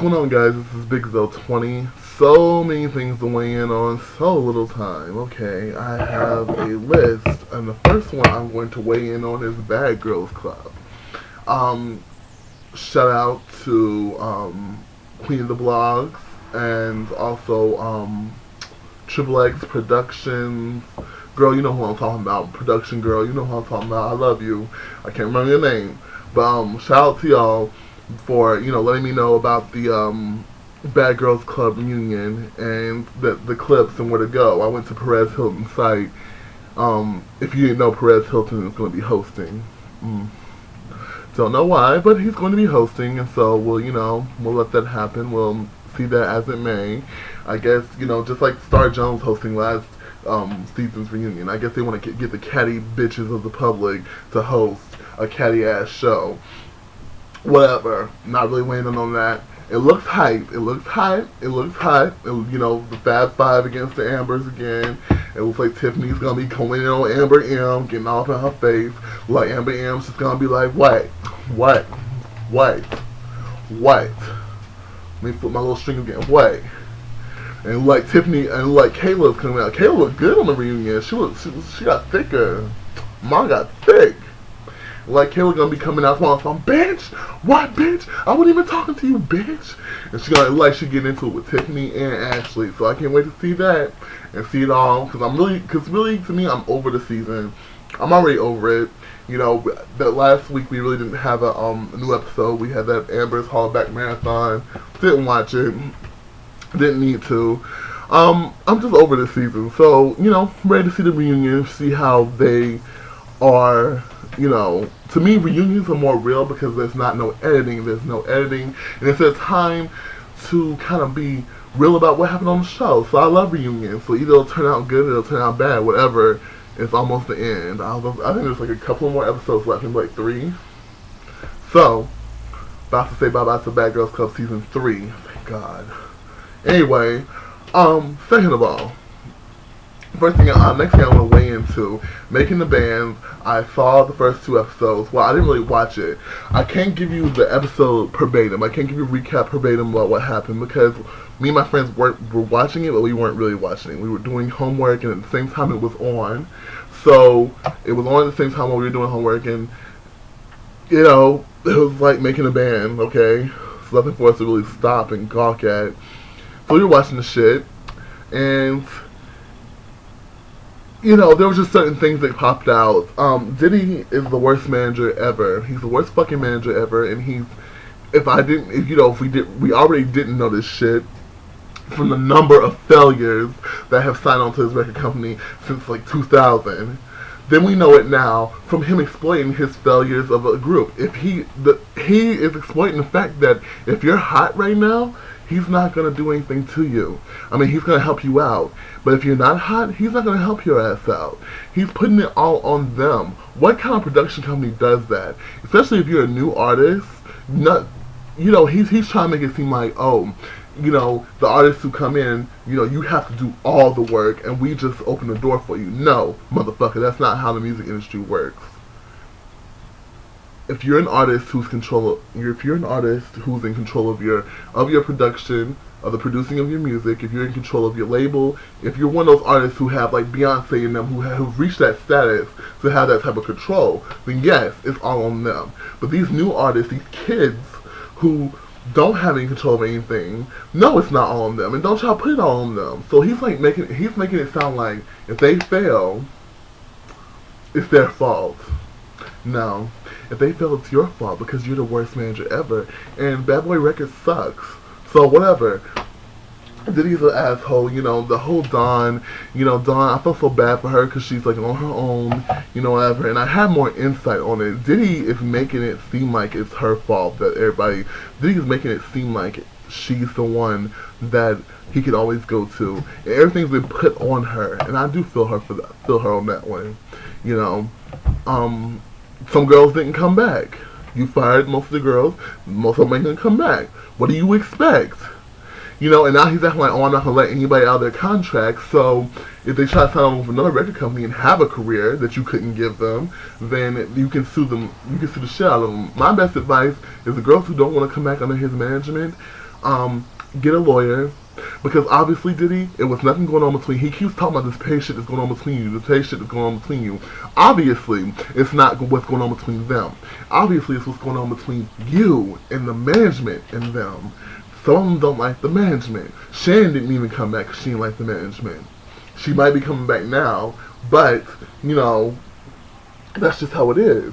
going on, guys? This is Big Zo 20. So many things to weigh in on, so little time. Okay, I have a list, and the first one I'm going to weigh in on is Bad Girls Club. Shout out to Queen of the Blogs, and also Triple X Productions. Girl, you know who I'm talking about. Production girl, you know who I'm talking about. I love you. I can't remember your name. But shout out to y'all for, letting me know about the Bad Girls Club Reunion and the clips and where to go. I went to Perez Hilton's site. If you didn't know, Perez Hilton is going to be hosting. Don't know why, but he's going to be hosting, and so we'll let that happen. We'll see that as it may. I guess, just like Star Jones hosting last season's reunion. I guess they want to get the catty bitches of the public to host a catty ass show. Whatever. Not really weighing in on that. It looks hype. It looks hype. It looks hype. The Fab Five against the Ambers again. It looks like Tiffany's gonna be going in on Amber M, getting off in her face. Like Amber M's just gonna be like, what? Let me flip my little string again. What? And like Tiffany and like Kayla's coming out. Kayla looked good on the reunion. She got thicker. Mine got thick. Like Kayla gonna be coming out tomorrow. So I'm, bitch, what, bitch? I wasn't even talking to you, bitch. And she gonna she get into it with Tiffany and Ashley. So I can't wait to see that and see it all. Cause really to me, I'm over the season. I'm already over it. That last week we really didn't have a new episode. We had that Amber's Hallback Marathon. Didn't watch it. Didn't need to. I'm just over this season. So, ready to see the reunion, see how they are, to me, reunions are more real because there's no editing, and it's a time to kind of be real about what happened on the show. So I love reunions. So either it'll turn out good or it'll turn out bad, whatever. It's almost the end. I think there's like a couple more episodes left, maybe like 3. So, about to say bye-bye to Bad Girls Club Season 3. Thank God. Anyway, second of all, next thing I want to weigh into, Making the Band. I saw the first 2 episodes. Well, I didn't really watch it. I can't give you the episode verbatim. I can't give you a recap verbatim about what happened because me and my friends were watching it, but we weren't really watching it. We were doing homework, and at the same time it was on. So, it was on at the same time while we were doing homework, and, it was like Making a Band, okay? It's nothing for us to really stop and gawk at. So we were watching the shit, and there was just certain things that popped out. Diddy is the worst manager ever. He's the worst fucking manager ever, and we already didn't know this shit from the number of failures that have signed on to his record company since like 2000. Then we know it now from him exploiting his failures of a group. He is exploiting the fact that if you're hot right now, he's not going to do anything to you. I mean, he's going to help you out. But if you're not hot, he's not going to help your ass out. He's putting it all on them. What kind of production company does that? Especially if you're a new artist. He's trying to make it seem like, the artists who come in, you have to do all the work and we just open the door for you. No, motherfucker, that's not how the music industry works. If you're an artist who's in control of your production, of the producing of your music, if you're in control of your label, if you're one of those artists who have like Beyonce and them who've reached that status to have that type of control, then yes, it's all on them. But these new artists, these kids who don't have any control of anything, no, it's not all on them, and don't try to put it all on them. So he's making it sound like if they fail, it's their fault. No. If they fail, it's your fault because you're the worst manager ever. And Bad Boy Records sucks. So whatever. Diddy's an asshole, the whole Dawn, Dawn, I felt so bad for her because she's like on her own, whatever. And I had more insight on it. Diddy is making it seem like it's her fault Diddy is making it seem like she's the one that he could always go to. And everything's been put on her. And I do feel her on that one. Some girls didn't come back. You fired most of the girls. Most of them ain't gonna come back. What do you expect? And now he's acting like, I'm not gonna let anybody out of their contract. So if they try to sign on with another record company and have a career that you couldn't give them, then you can sue them. You can sue the shit out of them. My best advice is the girls who don't want to come back under his management, Get a lawyer. Because obviously, Diddy, it was nothing going on between. He keeps talking about this pay shit that's going on between you. This pay shit that's going on between you. Obviously, it's not what's going on between them. Obviously, it's what's going on between you and the management and them. Some of them don't like the management. Shan didn't even come back because she didn't like the management. She might be coming back now, but, you know, that's just how it is.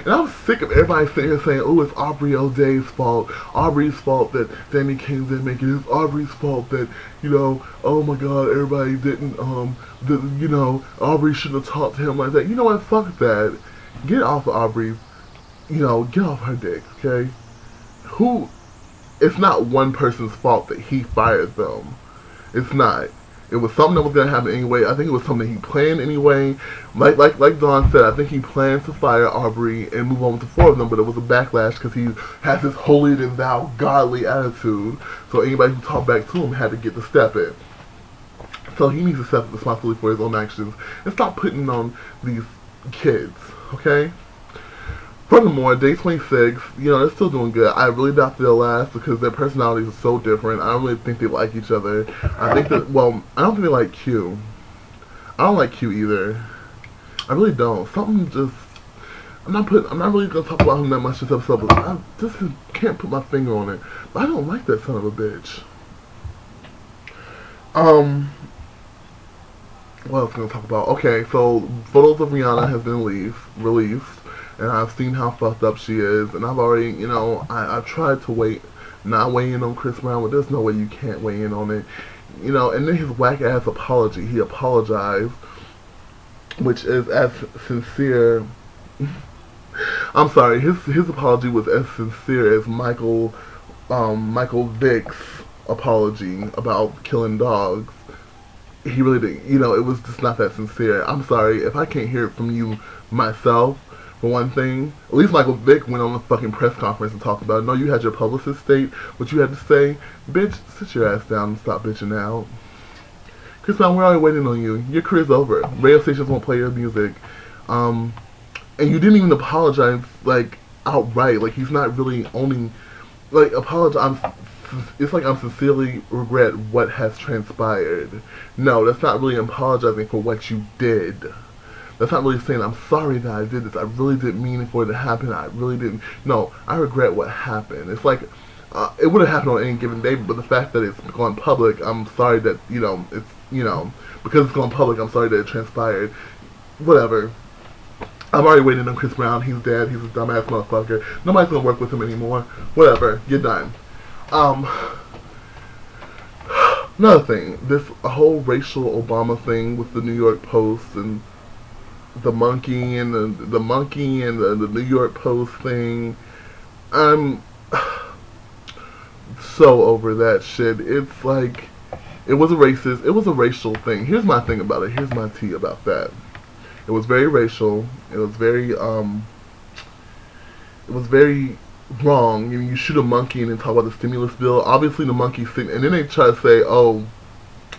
And I was sick of everybody sitting here saying, oh, it's Aubrey O'Day's fault. Aubrey's fault that Danny Kane didn't make it. It's Aubrey's fault that, you know, oh my God, everybody didn't, you know, Aubrey shouldn't have talked to him like that. You know what, fuck that. Get off of Aubrey, you know, get off her dick, okay? It's not one person's fault that he fired them. It's not. It was something that was going to happen anyway. I think it was something he planned anyway. Like Dawn said, I think he planned to fire Aubrey and move on with the four of them, but it was a backlash because he has this holier than thou godly attitude. So anybody who talked back to him had to get the step in. So he needs to accept responsibility for his own actions and stop putting on these kids, okay? Furthermore, Day 26, you know, they're still doing good. I really doubt they'll last because their personalities are so different. I don't really think they like each other. I think that, well, I don't think they like Q. I don't like Q either. I really don't. Something just, I'm not really going to talk about him that much this episode, but I just can't put my finger on it. But I don't like that son of a bitch. What else am I going to talk about? Okay, so photos of Rhianna have been released. And I've seen how fucked up she is, and I've already, you know, I've tried to not weigh in on Chris Brown, but there's no way you can't weigh in on it, you know. And then his whack ass apology, he apologized, which is as sincere. I'm sorry, his apology was as sincere as Michael Vick's apology about killing dogs. He really did, you know, it was just not that sincere. I'm sorry if I can't hear it from you myself. For one thing, at least Michael Vick went on a fucking press conference and talked about it. No, you had your publicist state what you had to say. Bitch, sit your ass down and stop bitching out. Chris Brown, we're already waiting on you. Your career's over. Radio stations won't play your music. And you didn't even apologize, like, outright. Like, he's not really owning, like, apologize. It's like I'm sincerely regret what has transpired. No, that's not really apologizing for what you did. That's not really saying, I'm sorry that I did this. I really didn't mean for it to happen. I really didn't. No, I regret what happened. It's like, it would have happened on any given day, but the fact that it's gone public, I'm sorry that, you know, it's, you know, because it's gone public, I'm sorry that it transpired. Whatever. I'm already waiting on Chris Brown. He's dead. He's a dumbass motherfucker. Nobody's gonna work with him anymore. Whatever. You're done. Another thing, this whole racial Obama thing with the New York Post and the monkey and the monkey and the New York Post thing. I'm so over that shit. It's like, it was a racial thing. Here's my thing about it. Here's my tea about that. It was very racial. It was very wrong. You shoot a monkey and then talk about the stimulus bill. Obviously the monkey's sitting, and then they try to say, oh,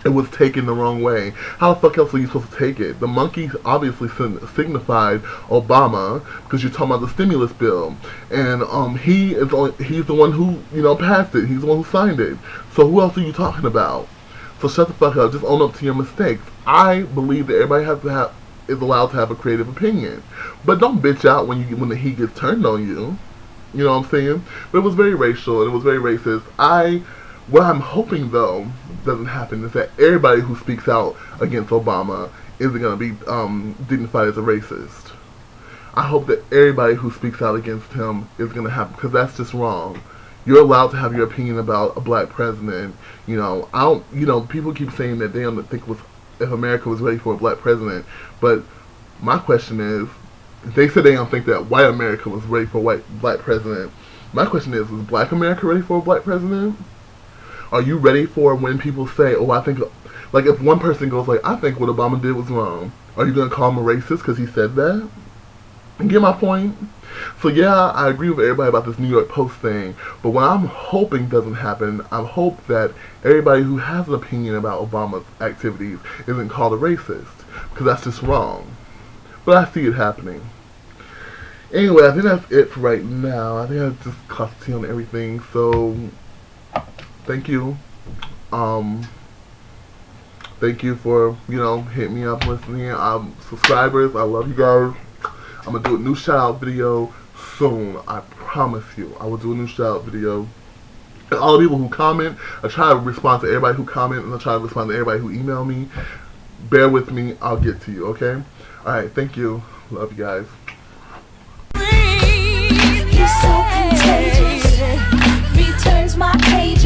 it was taken the wrong way. How the fuck else are you supposed to take it? The monkey obviously signified Obama because you're talking about the stimulus bill, and he's the one who, you know, passed it. He's the one who signed it. So who else are you talking about? So shut the fuck up. Just own up to your mistakes. I believe that everybody is allowed to have a creative opinion, but don't bitch out when the heat gets turned on you. You know what I'm saying? But it was very racial and it was very racist. What I'm hoping, though, doesn't happen is that everybody who speaks out against Obama isn't going to be dignified as a racist. I hope that everybody who speaks out against him is going to happen, because that's just wrong. You're allowed to have your opinion about a black president. You know, people keep saying that they don't think if America was ready for a black president. But my question is, they said they don't think that white America was ready for a black president. My question is black America ready for a black president? Are you ready for when people say, oh, I think, like if one person goes like, I think what Obama did was wrong, are you going to call him a racist because he said that? You get my point? So yeah, I agree with everybody about this New York Post thing, but what I'm hoping doesn't happen, I hope that everybody who has an opinion about Obama's activities isn't called a racist, because that's just wrong. But I see it happening. Anyway, I think that's it for right now. I think I just caught tea on everything, so thank you. Thank you for, hitting me up, listening. Subscribers, I love you guys. I'm going to do a new shout out video soon. I promise you. I will do a new shout out video. And all the people who comment, I try to respond to everybody who comment, and I try to respond to everybody who email me. Bear with me. I'll get to you, okay? Alright, thank you. Love you guys. He's so contagious. Returns my page.